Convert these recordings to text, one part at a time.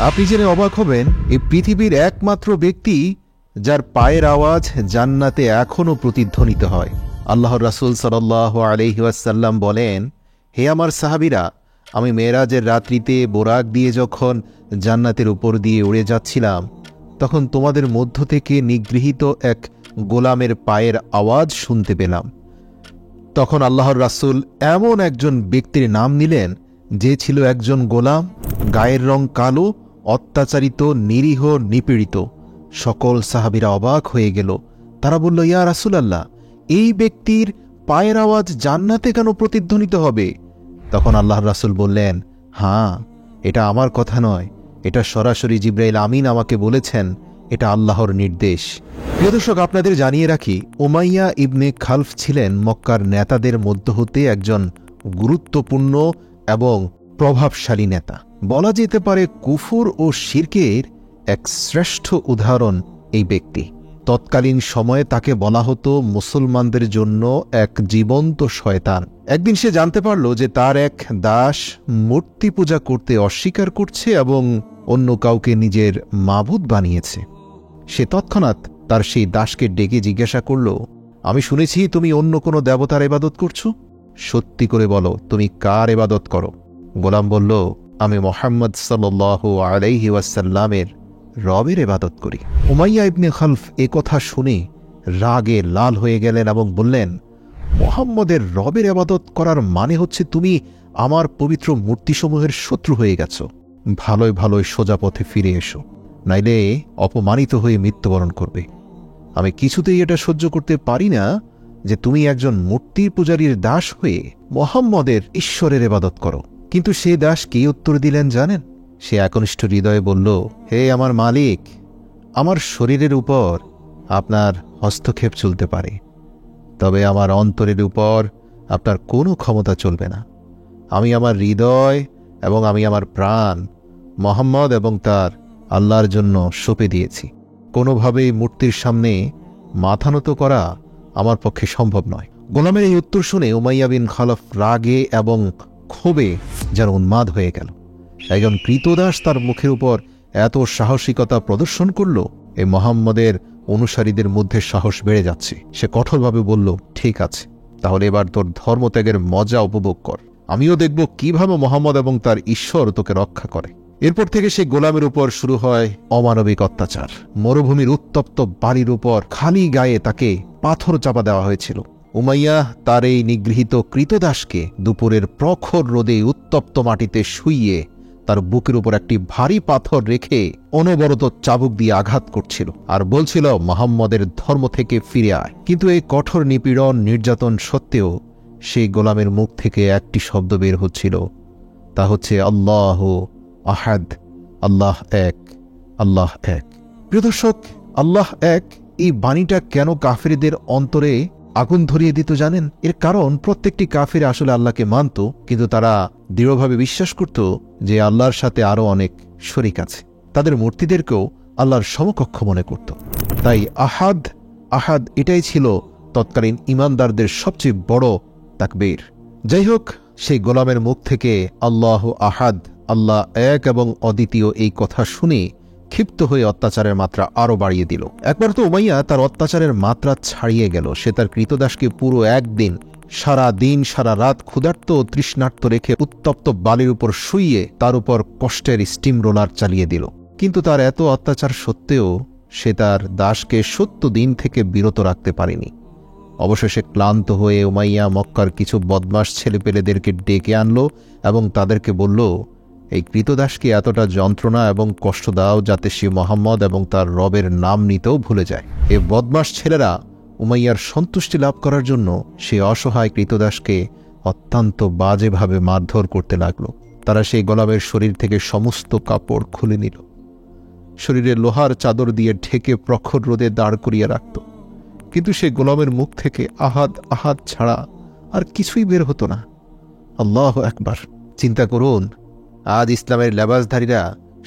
আপনি জেনে অবাক হবেন, এই পৃথিবীর একমাত্র ব্যক্তি যার পায়ের আওয়াজ জান্নাতে এখনও প্রতিধ্বনিত হয়। আল্লাহর রাসূল সাল্লাল্লাহু আলাইহি ওয়াসাল্লাম বলেন, হে আমার সাহাবীরা, আমি মেরাজের রাত্রিতে বোরাক দিয়ে যখন জান্নাতের উপর দিয়ে উড়ে যাচ্ছিলাম, তখন তোমাদের মধ্য থেকে নিগৃহীত এক গোলামের পায়ের আওয়াজ শুনতে পেলাম। তখন আল্লাহর রাসূল এমন একজন ব্যক্তির নাম নিলেন যে ছিল একজন গোলাম, গায়ের রং কালো, অত্যাচারিত, নিরীহ, নিপীড়িত। সকল সাহাবীরা অবাক হয়ে গেল। তারা বলল, ইয়া রাসূলাল্লাহ, এই ব্যক্তির পায়ের আওয়াজ জান্নাতে কেন প্রতিধ্বনিত হবে? তখন আল্লাহর রাসূল বললেন, হ্যাঁ, এটা আমার কথা নয়, এটা সরাসরি জিবরাইল আমিন আমাকে বলেছেন, এটা আল্লাহর নির্দেশ। প্রিয় দর্শক, আপনাদের জানিয়ে রাখি, উমাইয়া ইবনে খালফ ছিলেন মক্কার নেতাদের মধ্য হতে একজন গুরুত্বপূর্ণ এবং প্রভাবশালী নেতা। বলা যেতে পারে কুফর ও শিরকের এক শ্রেষ্ঠ উদাহরণ এই ব্যক্তি। তৎকালীন সময়ে তাকে বলা হতো মুসলমানদের জন্য এক জীবন্ত শয়তান। একদিন সে জানতে পারল যে তার এক দাস মূর্তি পূজা করতে অস্বীকার করছে এবং অন্য কাউকে নিজের মাবুদ বানিয়েছে। সে তৎক্ষণাৎ তার সেই দাসকে ডেকে জিজ্ঞাসা করল, আমি শুনেছি তুমি অন্য কোনো দেবতার ইবাদত করছো, সত্যি করে বলো তুমি কার ইবাদত করো? গোলাম বলল, আমি মুহাম্মদ সাল্লাল্লাহু আলাইহি ওয়াসাল্লামের রবের ইবাদত করি। উমাইয়া ইবনে খালফ এ কথা শুনে রাগে লাল হয়ে গেলেন এবং বললেন, মুহাম্মদের রবের ইবাদত করার মানে হচ্ছে তুমি আমার পবিত্র মূর্তিসমূহের শত্রু হয়ে গেছ। ভালোই ভালোই সোজা পথে ফিরে এসো, নাইলে অপমানিত হয়ে মৃত্যুবরণ করবে। আমি কিছুতেই এটা সহ্য করতে পারি না যে তুমি একজন মূর্তির পূজারীর দাস হয়ে মুহাম্মদের ঈশ্বরের ইবাদত করো। কিন্তু সে দাস কি উত্তর দিলেন জানেন? সে একনিষ্ঠ হৃদয়ে বলল, হে আমার মালিক, আমার শরীরের উপর আপনার হস্তক্ষেপ চলতে পারে, তবে আমার অন্তরের উপর আপনার কোনো ক্ষমতা চলবে না। আমি আমার হৃদয় এবং আমি আমার প্রাণ মুহাম্মদ এবং তার আল্লাহর জন্য সঁপে দিয়েছি। কোনোভাবেই মূর্তির সামনে মাথা নত করা আমার পক্ষে সম্ভব নয়। গোলামের এই উত্তর শুনে উমাইয়া বিন খালফ রাগে এবং ক্ষোভে যেন উন্মাদ হয়ে গেল। একজন ক্রীতদাস তার মুখের উপর এত সাহসিকতা প্রদর্শন করল, এই মুহাম্মদের অনুসারীদের মধ্যে সাহস বেড়ে যাচ্ছে। সে কঠোরভাবে বলল, ঠিক আছে, তাহলে এবার তোর ধর্মত্যাগের মজা উপভোগ কর, আমিও দেখব কিভাবে মুহাম্মদ এবং তার ঈশ্বর তোকে রক্ষা করে। এরপর থেকে সে গোলামের উপর শুরু হয় অমানবিক অত্যাচার। মরুভূমির উত্তপ্ত বাড়ির উপর খালি গায়ে তাকে পাথর চাপা দেওয়া হয়েছিল। উমাইয়া তার এই নিগৃহীত ক্রীতদাসকে দুপুরের প্রখর রোদে উত্তপ্ত মাটিতে শুইয়ে তার বুকের উপর একটি ভারী পাথর রেখে অনবরত চাবুক দিয়ে আঘাত করছিল আর বলছিল, মুহাম্মদের ধর্ম থেকে ফিরে আয়। কিন্তু এই কঠোর নিপীড়ন নির্যাতন সত্ত্বেও সেই গোলামের মুখ থেকে একটি শব্দ বের হচ্ছিল, তা হচ্ছে আল্লাহ আহাদ, আল্লাহ এক, আল্লাহ এক। প্রিয় দর্শক, আল্লাহ এক এই বাণীটা কেন কাফেরদের অন্তরে আগুন ধরিয়ে দিত জানেন? এর কারণ প্রত্যেকটি কাফের আসলে আল্লাহকে মানত, কিন্তু তারা দৃঢ়ভাবে বিশ্বাস করত যে আল্লাহর সাথে আরও অনেক শরীক আছে। তাদের মূর্তিদেরকেও আল্লাহর সমকক্ষ মনে করত। তাই আহাদ আহাদ এটাই ছিল তৎকালীন ইমানদারদের সবচেয়ে বড় তাকবীর। যাই হোক, সেই গোলামের মুখ থেকে আল্লাহ আহাদ, আল্লাহ এক এবং অদ্বিতীয় এই কথা শুনে ক্ষিপ্ত হয়ে অত্যাচারের মাত্রা আরও বাড়িয়ে দিল। একবার তো উমাইয়া তার অত্যাচারের মাত্রা ছাড়িয়ে গেল। সে তার ক্রীতদাসকে পুরো একদিন সারা দিন সারা রাত ক্ষুধার্ত ও তৃষ্ণার্ত রেখে উত্তপ্ত বালির উপর শুইয়ে তার উপর কষ্টের স্টিম রোলার চালিয়ে দিল। কিন্তু তার এত অত্যাচার সত্ত্বেও সে তার দাসকে ৭০ দিন থেকে বিরত রাখতে পারেনি। অবশেষে ক্লান্ত হয়ে উমাইয়া মক্কার কিছু বদমাশ ছেলেপেলেদেরকে ডেকে আনল এবং তাদেরকে বলল, এই ক্রীতদাসকে এতটা যন্ত্রণা এবং কষ্ট দাও যাতে সে মুহাম্মদ এবং তার রবের নাম নিতেও ভুলে যায়। এই বদমাশ ছেলেরা উমাইয়ার সন্তুষ্টি লাভ করার জন্য সে অসহায় ক্রীতদাসকে অত্যন্ত বাজেভাবে মারধর করতে লাগল। তারা সেই গোলামের শরীর থেকে সমস্ত কাপড় খুলে নিল, শরীরে লোহার চাদর দিয়ে ঢেকে প্রখর রোদে দাঁড় করিয়ে রাখত। কিন্তু সে গোলামের মুখ থেকে আহাদ আহাদ ছাড়া আর কিছুই বের হতো না। আল্লাহু আকবার! চিন্তা করুন, আজ ইসলামের লেবাসধারীরা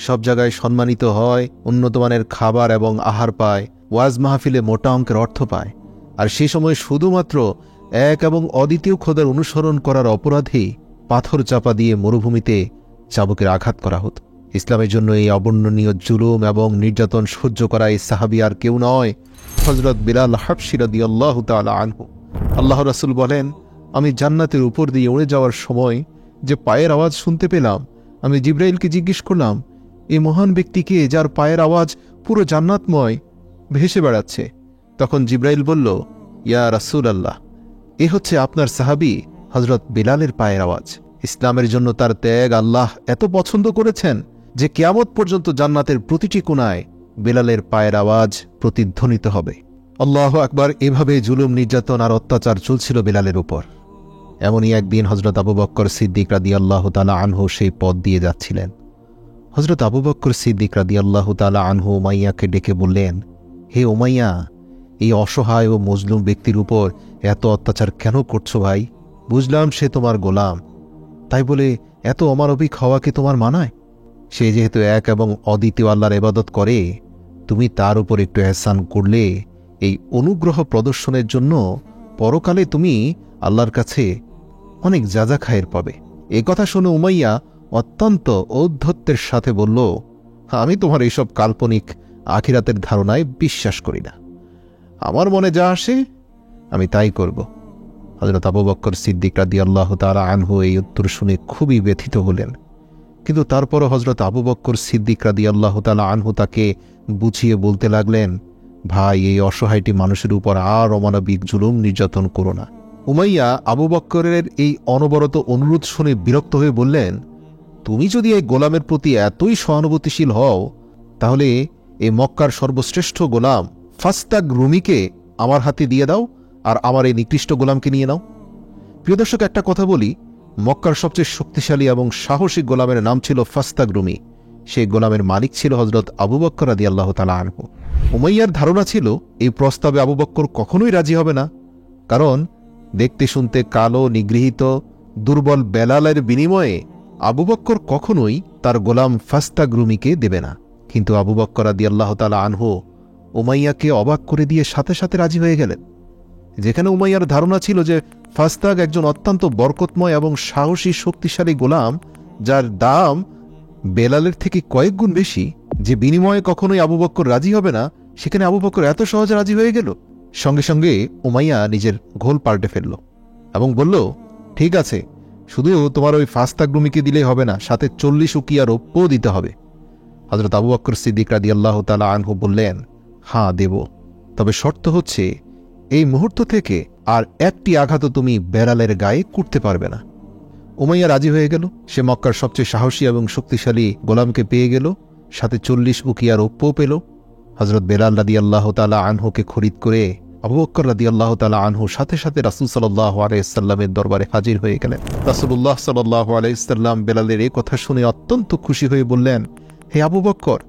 সব জায়গায় সম্মানিত হয়, উন্নতমানের খাবার এবং আহার পায়, ওয়াজ মাহফিলে মোটা অঙ্কের অর্থ পায়, আর সে সময় শুধুমাত্র এক এবং অদ্বিতীয় খোদার অনুসরণ করার অপরাধে পাথর চাপা দিয়ে মরুভূমিতে চাবুকের আঘাত করা হতো। ইসলামের জন্য এই অবর্ণনীয় জুলুম এবং নির্যাতন সহ্য করা এই সাহাবী আর কেউ নয়, হযরত বিলাল হাবশী রাদিয়াল্লাহু তাআলা আনহু। আল্লাহ রাসূল বলেন, আমি জান্নাতের উপর দিয়ে উড়ে যাওয়ার সময় যে পায়ের আওয়াজ শুনতে পেলাম, আমি জিবরাইলকে জিজ্ঞেস করলাম, এই মহান ব্যক্তিকে যার পায়ের আওয়াজ পুরো জান্নাতময় ভেসে বেড়াচ্ছে। তখন জিবরাইল বলল, ইয়া রাসূলাল্লাহ, এ হচ্ছে আপনার সাহাবী হযরত বিলালের পায়ের আওয়াজ। ইসলামের জন্য তার ত্যাগ আল্লাহ এত পছন্দ করেছেন যে কিয়ামত পর্যন্ত জান্নাতের প্রতিটি কোণায় বিলালের পায়ের আওয়াজ প্রতিধ্বনিত হবে। আল্লাহু আকবার। এভাবে জুলুম, নির্যাতন আর অত্যাচার চলছিল বিলালের উপর। এমনই একদিন হযরত আবু বকর সিদ্দিক রাদিয়াল্লাহু তাআলা আনহু সেই পথ দিয়ে যাচ্ছিলেন। হযরত আবু বকর সিদ্দিক রাদিয়াল্লাহু তাআলা আনহু উমাইয়াকে ডেকে বললেন, হে উমাইয়া, এই অসহায় ও মজলুম ব্যক্তির উপর এত অত্যাচার কেন করছো ভাই? বুঝলাম সে তোমার গোলাম, তাই বলে এত অমানবিক হওয়া কি তোমার মানায়? সে যেহেতু এক এবং অদ্বিতীয় আল্লাহর ইবাদত করে, তুমি তার উপর একটু এহসান করলে এই অনুগ্রহ প্রদর্শনের জন্য পরকালে তুমি আল্লাহর কাছে অনেক যাজা খায়ের পাবে। এ কথা শুনে উমাইয়া অত্যন্ত ঔদ্ধত্যের সাথে বলল, আমি তোমার এইসব কাল্পনিক আখিরাতের ধারণায় বিশ্বাস করি না। আমার মনে যা আসে আমি তাই করব। হযরত আবু বকর সিদ্দিক রাদিয়াল্লাহু তাআলা আনহু এই উত্তর শুনে খুবই ব্যথিত হলেন। কিন্তু তারপরও হযরত আবু বকর সিদ্দিক রাদিয়াল্লাহু তাআলা আনহু তাকে বুঝিয়ে বলতে লাগলেন, ভাই, এই অসহায়টি মানুষের উপর আর অমানবিক জুলুম নির্যাতন করো না। উমাইয়া আবু বকরের এই অনবরত অনুরোধ শুনে বিরক্ত হয়ে বললেন, তুমি যদি এই গোলামের প্রতি এতই সহানুভূতিশীল হও, তাহলে এই মক্কার সর্বশ্রেষ্ঠ গোলাম ফাস্তাগ রুমিকে আমার হাতে দিয়ে দাও আর আমার এই নিকৃষ্ট গোলামকে নিয়ে নাও। প্রিয় দর্শক, একটা কথা বলি, মক্কার সবচেয়ে শক্তিশালী এবং সাহসী গোলামের নাম ছিল ফাস্তাগ রুমি। সেই গোলামের মালিক ছিল হযরত আবু বকর রাদিয়াল্লাহু তাআলা আনহু। উমাইয়ার ধারণা ছিল এই প্রস্তাবে আবু বকর কখনোই রাজি হবে না, কারণ দেখতে শুনতে কালো, নিগৃহীত, দুর্বল বেলালের বিনিময়ে আবু বকর কখনোই তার গোলাম ফাস্তাগ রুমিকে দেবে না। কিন্তু আবু বকর রাদিয়াল্লাহু তাআলা আনহু উমাইয়াকে অবাক করে দিয়ে সাথে সাথে রাজি হয়ে গেলেন। যেখানে উমাইয়ার ধারণা ছিল যে ফাস্তাগ একজন অত্যন্ত বরকতময় এবং সাহসী শক্তিশালী গোলাম, যার দাম বেলালের থেকে কয়েক গুণ বেশি, যে বিনিময়ে কখনোই আবু বকর রাজি হবে না, সেখানে আবু বকর এত সহজে রাজি হয়ে গেল। সঙ্গে সঙ্গে উমাইয়া নিজের ঘোল পাল্টে ফেলল এবং বলল, ঠিক আছে, শুধু তোমার ওই ফাস্তাগ রুমিকে দিলেই হবে না, সাথে 40 উকিয়া রৌপ্যও দিতে হবে। হযরত আবু বকর সিদ্দিক রাদিয়াল্লাহু তাআলা আনহু বললেন, হ্যাঁ দেব, তবে শর্ত হচ্ছে এই মুহূর্ত থেকে আর একটি আঘাতও তুমি বেলালের গায়ে করতে পারবে না। উমাইয়া রাজি হয়ে গেল। সে মক্কার সবচেয়ে সাহসী এবং শক্তিশালী গোলামকে পেয়ে গেল, সাথে 40 উকিয়া রৌপ্যও পেল। হযরত বেলাল রাদিয়াল্লাহু তাআলা আনহুকে খরিদ করে আবু বকর রাদিয়াল্লাহু তাআলা আনহু সাথে সাথে রাসূল সাল্লাল্লাহু আলাইহি সাল্লামের দরবারে হাজির হয়ে গেলেন। রাসূলুল্লাহ সাল্লাল্লাহু আলাইহি সাল্লাম বেলালের এই কথা শুনে অত্যন্ত খুশি হয়ে বললেন, হে আবু বকর,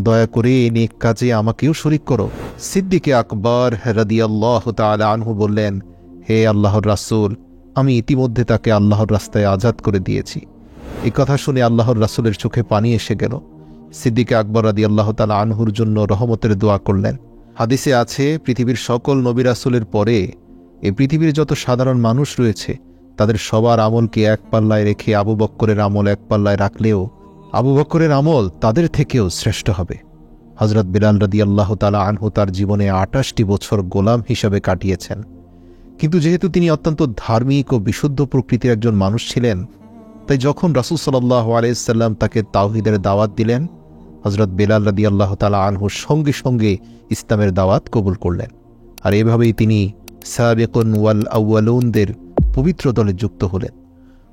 দয়া করে এই নেক কাজে আমাকেও শরীক করো। সিদ্দিকে আকবর রাদিয়াল্লাহু তাআলা আনহু বললেন, হে আল্লাহর রাসূল, আমি ইতিমধ্যে তাকে আল্লাহর রাস্তায় আজাদ করে দিয়েছি। এই কথা শুনে আল্লাহর রাসূলের চোখে পানি এসে গেল। সিদ্দিকে আকবর রাদিয়াল্লাহু তাআলা আনহুর জন্য রহমতের দোয়া করলেন। হাদিসে আছে, পৃথিবীর সকল নবী রাসূলের পরে এই পৃথিবীর যত সাধারণ মানুষ রয়েছে, তাদের সবার আমলকে এক পাল্লায় রেখে আবু বকরের আমল এক পাল্লায় রাখলেও আবু বকরের আমল তাদের থেকেও শ্রেষ্ঠ হবে। হযরত বিলাল রাদিয়াল্লাহু তাআলা আনহু তার জীবনে 28টি বছর গোলাম হিসাবে কাটিয়েছেন। কিন্তু যেহেতু তিনি অত্যন্ত ধার্মিক ও বিশুদ্ধ প্রকৃতির একজন মানুষ ছিলেন, তাই যখন রাসূল সাল্লাল্লাহু আলাইহি সাল্লাম তাকে তাওহীদের দাওয়াত দিলেন, হযরত বিলাল রাদিয়াল্লাহু তাআলা আনহু সঙ্গে সঙ্গে ইসলামের দাওয়াত কবুল করলেন। আর এভাবেই তিনি সাবিকুন ওয়াল আউয়ালুনদের পবিত্র দলে যুক্ত হলেন।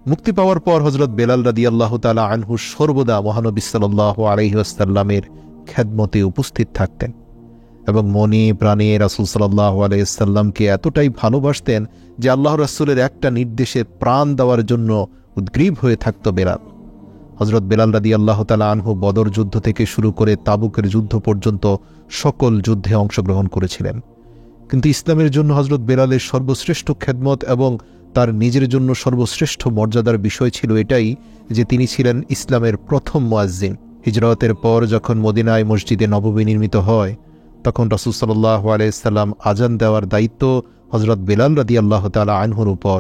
মুক্তি পাওয়ার পর হযরত বেলাল রাদিয়াল্লাহু তাআলা আনহু সর্বদা মহানবী সাল্লাল্লাহু আলাইহি ওয়াসাল্লামের খেদমতে উপস্থিত থাকতেন এবং মনে প্রাণে রাসূল সাল্লাল্লাহু আলাইহি ওয়াসাল্লামকে এতটাই ভালোবাসতেন যে আল্লাহর রাসূলের একটা নির্দেশে প্রাণ দেওয়ার জন্য উদ্গ্রীব হয়ে থাকত বেলাল। হযরত বেলাল রাদিয়াল্লাহু তাআলা আনহু বদর যুদ্ধ থেকে শুরু করে তাবুকের যুদ্ধ পর্যন্ত সকল যুদ্ধে অংশগ্রহণ করেছিলেন। কিন্তু ইসলামের জন্য হযরত বেলালের সর্বশ্রেষ্ঠ খেদমত এবং তার নিজের জন্য সর্বশ্রেষ্ঠ মর্যাদার বিষয় ছিল এটাই যে তিনি ছিলেন ইসলামের প্রথম মুয়াজ্জিন। হিজরতের পর যখন মদিনায় মসজিদে নববী নির্মিত হয়, তখন রাসূল সাল্লাল্লাহু আলাইহি সাল্লাম আজান দেওয়ার দায়িত্ব হযরত বেলাল রাদিয়াল্লাহু তাআলা আনহুর উপর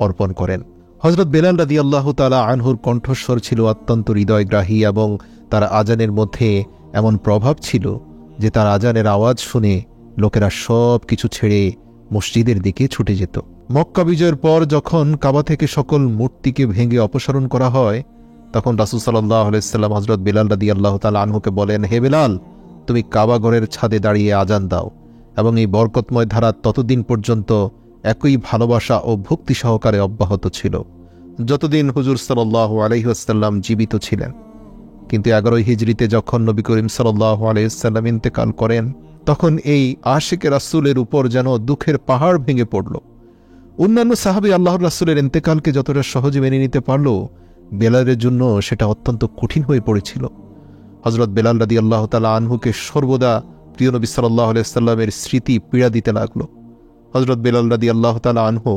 অর্পণ করেন। হযরত বেলাল রাদিয়াল্লাহু তাআলা আনহুর কণ্ঠস্বর ছিল অত্যন্ত হৃদয়গ্রাহী এবং তার আজানের মধ্যে এমন প্রভাব ছিল যে তার আজানের আওয়াজ শুনে লোকেরা সব কিছু ছেড়ে মসজিদের দিকে ছুটে যেত। মক্কা বিজয়ের পর যখন কাবা থেকে সকল মূর্তিকে ভেঙে অপসারণ করা হয়, তখন রাসূল সাল্লাল্লাহু আলাইহি ওয়াসাল্লাম হযরত বিলাল রাদিয়াল্লাহু তাআলা আনহুকে বলেন, হে বিলাল, তুমি কাবা ঘরের ছাদে দাঁড়িয়ে আজান দাও এবং এই বরকতময় ধারা ততদিন পর্যন্ত একই ভালোবাসা ও ভক্তি সহকারে অব্যাহত ছিল যতদিন হুজুর সাল্লাল্লাহু আলাইহি ওয়াসাল্লাম জীবিত ছিলেন। কিন্তু 11 হিজরিতে যখন নবী করিম সাল্লাল্লাহু আলাইহি ওয়াসাল্লাম ইন্তেকাল করেন, তখন এই আশিকে রাসূলের উপর যেন দুঃখের পাহাড় ভেঙে পড়ল। অন্যান্য সাহাবী আল্লাহর রাসূলের ইন্তেকালকে যতটা সহজে মেনে নিতে পারল, বেলালের জন্য সেটা অত্যন্ত কঠিন হয়ে পড়েছিল। হযরত বেলাল রাদিয়াল্লাহু তাআলা আনহুকে সর্বদা প্রিয় নবী সাল্লাল্লাহু আলাইহি ওয়াসাল্লামের স্মৃতি পীড়া দিতে লাগল। হযরত বেলাল রাদিয়াল্লাহু তাআলা আনহু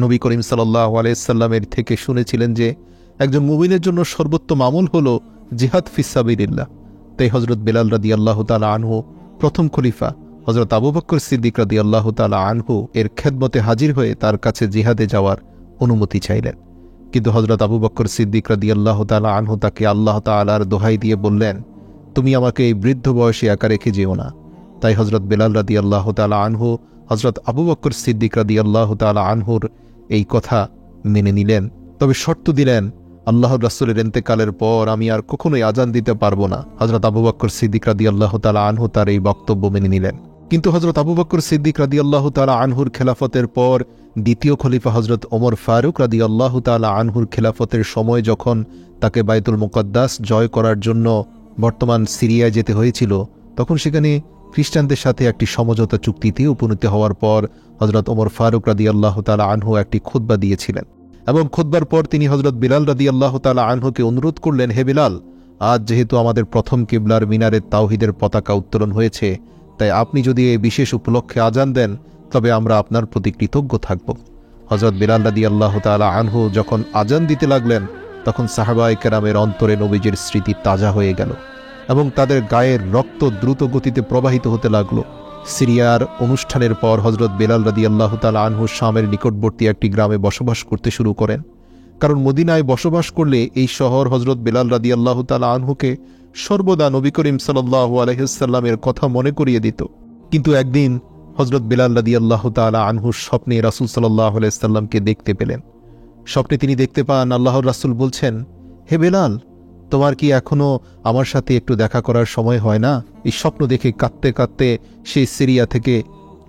নবী করিম সাল্লাল্লাহু আলাইহি ওয়াসাল্লামের থেকে শুনেছিলেন যে একজন মুমিনের জন্য সর্বোত্তম আমল হলো জিহাদ ফিস সাবিলিল্লাহ। তাই হযরত বেলাল রাদিয়াল্লাহু তাআলা আনহু প্রথম খলিফা হযরত আবু বকর সিদ্দিক রাদিয়াল্লাহু তাআলা আনহু এর খেদমতে হাজির হয়ে তার কাছে জিহাদে যাওয়ার অনুমতি চাইলেন। কিন্তু হযরত আবু বকর সিদ্দিক রাদিয়াল্লাহু তাআলা আনহু তাকে আল্লাহ তাআলার দোহাই দিয়ে বললেন, তুমি আমাকে এই বৃদ্ধ বয়সে একা রেখে যেও না। তাই হযরত বেলাল রাদিয়াল্লাহু তাআলা আনহু হযরত আবু বকর সিদ্দিক রাদিয়াল্লাহু তাআলা আনহুর এই কথা মেনে নিলেন, তবে শর্ত দিলেন, আল্লাহর রাসূলের ইন্তেকালের পর আমি আর কখনোই আজান দিতে পারবো না। হযরত আবু বকর সিদ্দিক রাদিয়াল্লাহু তাআলা আনহু তার এই বক্তব্য মেনে নিলেন। কিন্তু হযরত আবু বকর সিদ্দিক রাদিয়াল্লাহু তাআলা আনহুর খেলাফতের পর দ্বিতীয় খলিফা হযরত ওমর ফারুক রাদিয়াল্লাহু তাআলা আনহুর খেলাফতের সময় যখন তাকে বাইতুল মুকদ্দাস জয় করার জন্য বর্তমান সিরিয়ায় যেতে হয়েছিল, তখন সেখানে খ্রিস্টানদের সাথে একটি সমঝোতা চুক্তিতে উপনীত হওয়ার পর হযরত ওমর ফারুক রাদিয়াল্লাহু তাআলা আনহু একটি খুতবা দিয়েছিলেন এবং খুতবার পর তিনি হযরত বিলাল রাদিয়াল্লাহু তাআলা আনহুকে অনুরোধ করলেন, হে বিলাল, আজ যেহেতু আমাদের প্রথম কিবলার মিনারে তাওহীদের পতাকা উত্তোলন হয়েছে, তাই আপনি যদি এই বিশেষ উপলক্ষে আজান দেন তবে আমরা আপনার প্রতি কৃতজ্ঞ থাকব। হযরত বিলাল রাদিয়াল্লাহু তাআলা আনহু যখন আজান দিতে লাগলেন, তখন সাহাবায়ে কেরামের অন্তরে নবীজির স্মৃতি তাজা হয়ে গেল এবং তাদের গায়ের রক্ত দ্রুত গতিতে প্রবাহিত হতে লাগল। সিরিয়ার অনুষ্ঠানের পর হযরত বিলাল রাদিয়াল্লাহু তাআলা আনহু শামের নিকটবর্তী একটি গ্রামে বসবাস করতে শুরু করেন, কারণ মদিনায় বসবাস করলে এই শহর হযরত বিলাল রাদিয়াল্লাহু তাআলা আনহুকে সর্বদা নবী করিম সাল্লাল্লাহু আলাইহি ওয়াসাল্লামের কথা মনে করিয়ে দিত। কিন্তু একদিন হযরত বিলাল রাদিয়াল্লাহু তাআলা আনহুর স্বপ্নে রাসূল সাল্লাল্লাহু আলাইহি ওয়াসাল্লামকে দেখতে পেলেন। স্বপ্নে তিনি দেখতে পান আল্লাহর রাসূল বলছেন, হে বেলাল, তোমার কি এখনো আমার সাথে একটু দেখা করার সময় হয় না? এই স্বপ্ন দেখে কাঁদতে কাঁদতে সেই সিরিয়া থেকে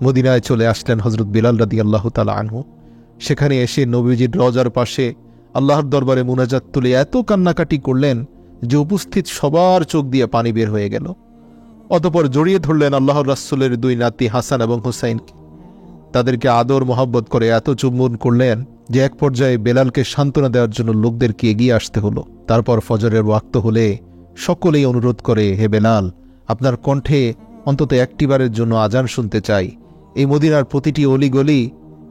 মদিনায় চলে আসলেন হযরত বিলাল রাদিয়াল্লাহু তাআলা আনহু। সেখানে এসে নবীজির রওজার পাশে আল্লাহর দরবারে মুনাজাত তুলে এত কান্নাকাটি করলেন যে উপস্থিত সবার চোখ দিয়ে পানি বের হয়ে গেল। অতঃপর জড়িয়ে ধরলেন আল্লাহর রাসূলের দুই নাতি হাসান এবং হুসাইনকে। তাদেরকে আদর মোহাব্বত করে এত চুম্বন করলেন যে এক পর্যায়ে বেলালকে সান্ত্বনা দেওয়ার জন্য লোকদেরকে এগিয়ে আসতে হলো। তারপর ফজরের ওয়াক্ত হলে সকলেই অনুরোধ করে, হে বেলাল, আপনার কণ্ঠে অন্তত একটিবারের জন্য আজান শুনতে চাই। এই মদিনার প্রতিটি অলিগলি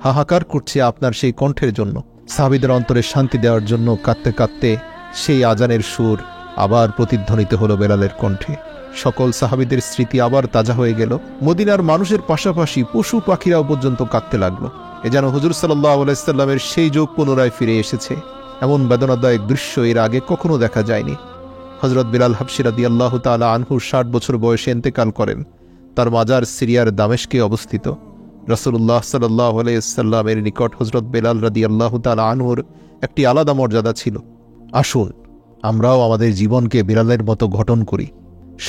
হাহাকার করছে আপনার সেই কণ্ঠের জন্য। সাহাবীদের অন্তরে শান্তি দেওয়ার জন্য কাঁদতে কাঁদতে সেই আজানের সুর আবার প্রতিধ্বনিত হলো বেলালের কণ্ঠে। সকল সাহাবীদের স্মৃতি আবার তাজা হয়ে গেল। মদিনার মানুষের পাশাপাশি পশু পাখিরাও পর্যন্ত কাঁদতে লাগলো। এ যেন হুজুর সাল্লাল্লাহু আলাইহি ওয়াসাল্লামের সেই যুগ পুনরায় ফিরে এসেছে। এমন বেদনাদায়ক দৃশ্য এর আগে কখনো দেখা যায়নি। হযরত বিলাল হাবশী রাদিয়াল্লাহু তাআলা আনহু 60 বছর বয়সে ইন্তেকাল করেন। তার মাজার সিরিয়ার দামেস্কে অবস্থিত। রাসূলুল্লাহ সাল্লাল্লাহু আলাইহি ওয়াসাল্লামের নিকট হযরত বিলাল রাদিয়াল্লাহু তাআলা আনহুর একটি আলাদা মর্যাদা ছিল। আসুন আমরাও আমাদের জীবনকে বিলালের মতো গঠন করি।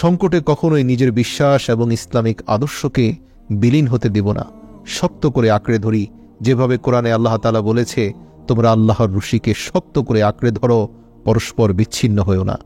সংকটে কখনোই নিজের বিশ্বাস এবং ইসলামিক আদর্শকে বিলীন হতে দেব না, শক্ত করে আঁকড়ে ধরি। যেভাবে কোরআনে আল্লাহ তাআলা বলেছে, তোমরা আল্লাহর রশিকে শক্ত করে আঁকড়ে ধরো, পরস্পর বিচ্ছিন্ন হয়েও না।